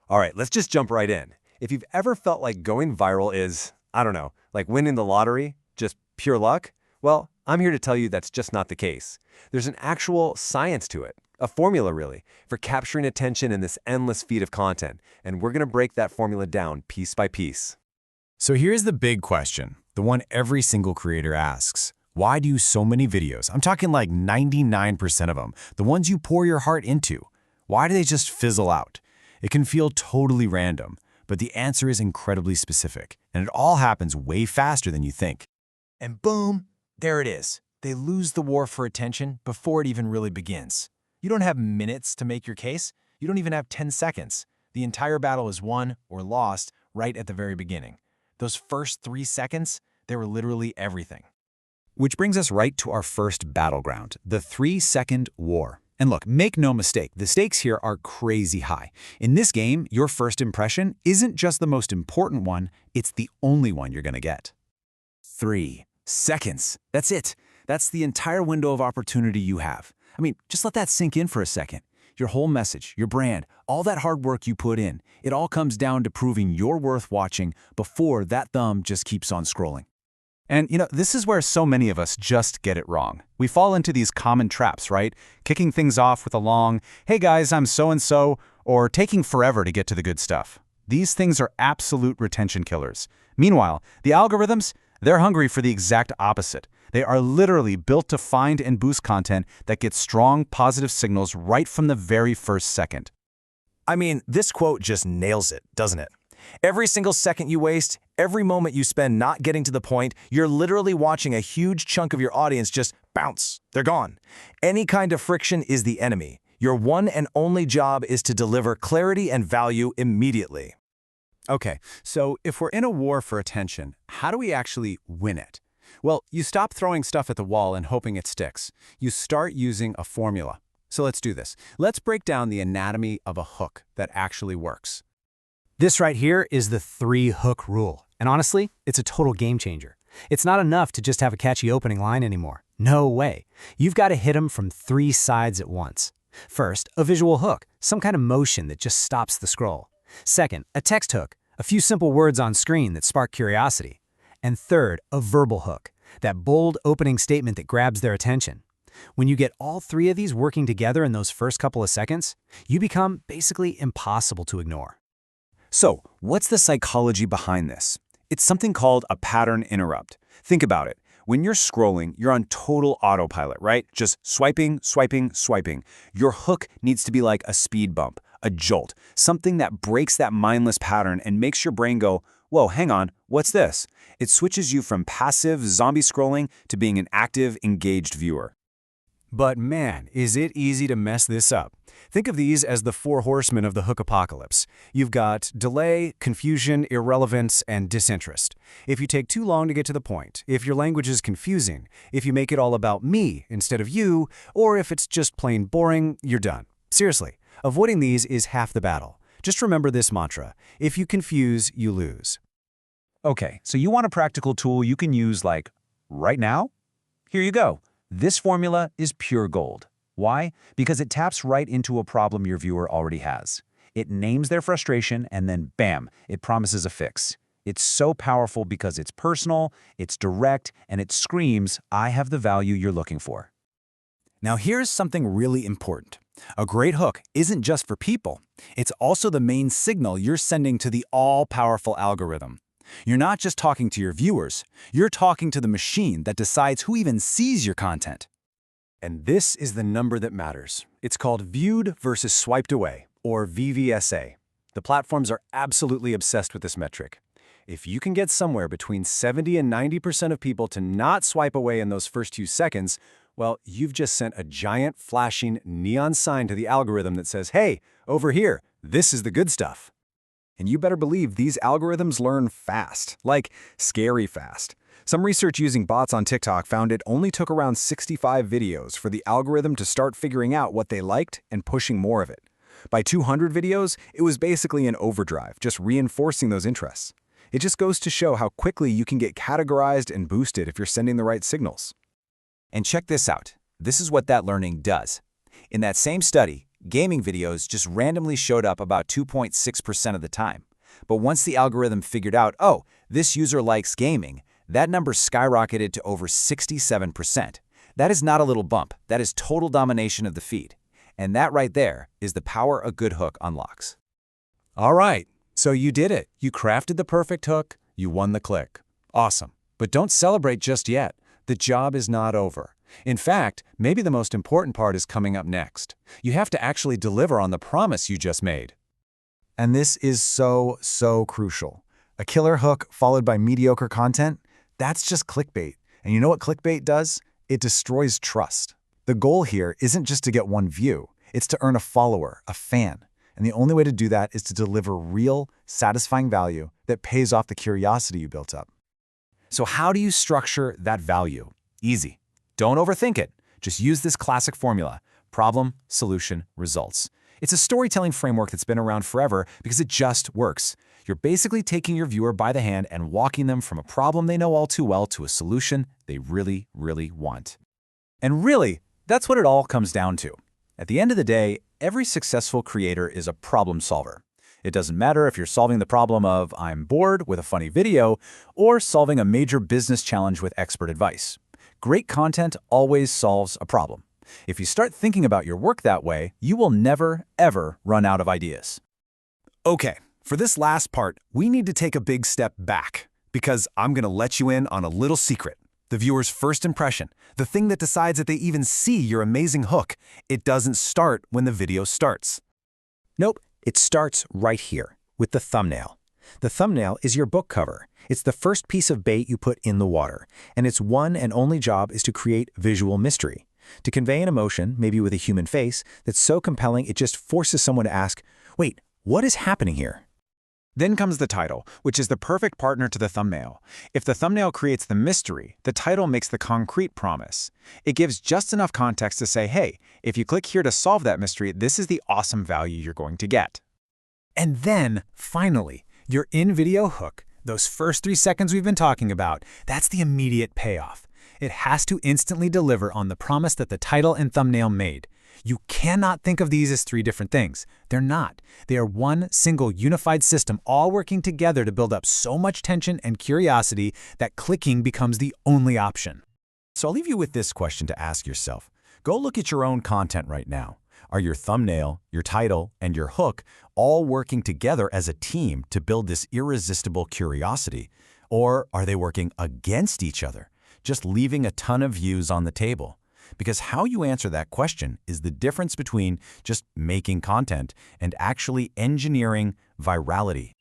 All right, let's just jump right in. If you've ever felt like going viral is, I don't know, like winning the lottery, just pure luck, well, I'm here to tell you that's just not the case. There's an actual science to it, a formula really, for capturing attention in this endless feed of content, and we're going to break that formula down piece by piece. So here's the big question, the one every single creator asks. Why do so many videos, I'm talking like 99% of them, the ones you pour your heart into, why do they just fizzle out? It can feel totally random, but the answer is incredibly specific, and it all happens way faster than you think. And boom, there it is. They lose the war for attention before it even really begins. You don't have minutes to make your case. You don't even have 10 seconds. The entire battle is won or lost right at the very beginning. Those first 3 seconds, they were literally everything. Which brings us right to our first battleground, the 3-second war. And look, make no mistake, the stakes here are crazy high. In this game, your first impression isn't just the most important one, it's the only one you're gonna get. 3 seconds. That's it. That's the entire window of opportunity you have. I mean, just let that sink in for a second. Your whole message, your brand, all that hard work you put in, it all comes down to proving you're worth watching before that thumb just keeps on scrolling. And this is where so many of us just get it wrong. We fall into these common traps, right? Kicking things off with a long, hey guys, I'm so-and-so, or taking forever to get to the good stuff. These things are absolute retention killers. Meanwhile, the algorithms, they're hungry for the exact opposite. They are literally built to find and boost content that gets strong, positive signals right from the very first second. I mean, this quote just nails it, doesn't it? Every single second you waste, every moment you spend not getting to the point, you're literally watching a huge chunk of your audience just bounce. They're gone. Any kind of friction is the enemy. Your one and only job is to deliver clarity and value immediately. Okay, so if we're in a war for attention, how do we actually win it? Well, you stop throwing stuff at the wall and hoping it sticks. You start using a formula. So let's do this. Let's break down the anatomy of a hook that actually works. This right here is the 3-hook rule. And honestly, it's a total game changer. It's not enough to just have a catchy opening line anymore. No way. You've got to hit them from 3 sides at once. First, a visual hook, some kind of motion that just stops the scroll. Second, a text hook, a few simple words on screen that spark curiosity. And third, a verbal hook, that bold opening statement that grabs their attention. When you get all 3 of these working together in those first couple of seconds, you become basically impossible to ignore. So, what's the psychology behind this? It's something called a pattern interrupt. Think about it. When you're scrolling, you're on total autopilot, right? Just swiping, swiping, swiping. Your hook needs to be like a speed bump, a jolt, something that breaks that mindless pattern and makes your brain go, whoa, hang on, what's this? It switches you from passive zombie scrolling to being an active, engaged viewer. But man, is it easy to mess this up. Think of these as the 4 horsemen of the hook apocalypse. You've got delay, confusion, irrelevance, and disinterest. If you take too long to get to the point, if your language is confusing, if you make it all about me instead of you, or if it's just plain boring, you're done. Seriously, avoiding these is half the battle. Just remember this mantra: if you confuse, you lose. Okay, so you want a practical tool you can use like right now? Here you go. This formula is pure gold. Why? Because it taps right into a problem your viewer already has. It names their frustration and then bam, it promises a fix. It's so powerful because it's personal, it's direct, and it screams, I have the value you're looking for. Now here's something really important. A great hook isn't just for people. It's also the main signal you're sending to the all-powerful algorithm. You're not just talking to your viewers, you're talking to the machine that decides who even sees your content. And this is the number that matters. It's called viewed versus swiped away, or VVSA. The platforms are absolutely obsessed with this metric. If you can get somewhere between 70 and 90% of people to not swipe away in those first 2 seconds, well, you've just sent a giant flashing neon sign to the algorithm that says, hey, over here, this is the good stuff. And you better believe these algorithms learn fast, like scary fast. Some research using bots on TikTok found it only took around 65 videos for the algorithm to start figuring out what they liked and pushing more of it. By 200 videos, it was basically an overdrive, just reinforcing those interests. It just goes to show how quickly you can get categorized and boosted if you're sending the right signals. And check this out. This is what that learning does. In that same study, gaming videos just randomly showed up about 2.6% of the time. But once the algorithm figured out, oh, this user likes gaming, that number skyrocketed to over 67%. That is not a little bump. That is total domination of the feed. And that right there is the power a good hook unlocks. All right, so you did it. You crafted the perfect hook. You won the click. Awesome. But don't celebrate just yet. The job is not over. In fact, maybe the most important part is coming up next. You have to actually deliver on the promise you just made. And this is so crucial. A killer hook followed by mediocre content, that's just clickbait. And you know what clickbait does? It destroys trust. The goal here isn't just to get one view. It's to earn a follower, a fan. And the only way to do that is to deliver real, satisfying value that pays off the curiosity you built up. So how do you structure that value? Easy. Don't overthink it. Just use this classic formula: problem, solution, results. It's a storytelling framework that's been around forever because it just works. You're basically taking your viewer by the hand and walking them from a problem they know all too well to a solution they really want. And really, that's what it all comes down to. At the end of the day, every successful creator is a problem solver. It doesn't matter if you're solving the problem of "I'm bored" with a funny video or solving a major business challenge with expert advice. Great content always solves a problem. If you start thinking about your work that way, you will never, ever run out of ideas. Okay, for this last part, we need to take a big step back, because I'm going to let you in on a little secret. The viewer's first impression, the thing that decides if they even see your amazing hook, it doesn't start when the video starts. Nope, it starts right here, with the thumbnail. The thumbnail is your book cover. It's the first piece of bait you put in the water, and its one and only job is to create visual mystery. To convey an emotion, maybe with a human face, that's so compelling it just forces someone to ask, wait, what is happening here? Then comes the title, which is the perfect partner to the thumbnail. If the thumbnail creates the mystery, the title makes the concrete promise. It gives just enough context to say, hey, if you click here to solve that mystery, this is the awesome value you're going to get. And then, finally, your in-video hook, those first 3 seconds we've been talking about, that's the immediate payoff. It has to instantly deliver on the promise that the title and thumbnail made. You cannot think of these as 3 different things. They're not. They are one single unified system, all working together to build up so much tension and curiosity that clicking becomes the only option. So I'll leave you with this question to ask yourself. Go look at your own content right now. Are your thumbnail, your title, and your hook all working together as a team to build this irresistible curiosity? Or are they working against each other, just leaving a ton of views on the table? Because how you answer that question is the difference between just making content and actually engineering virality.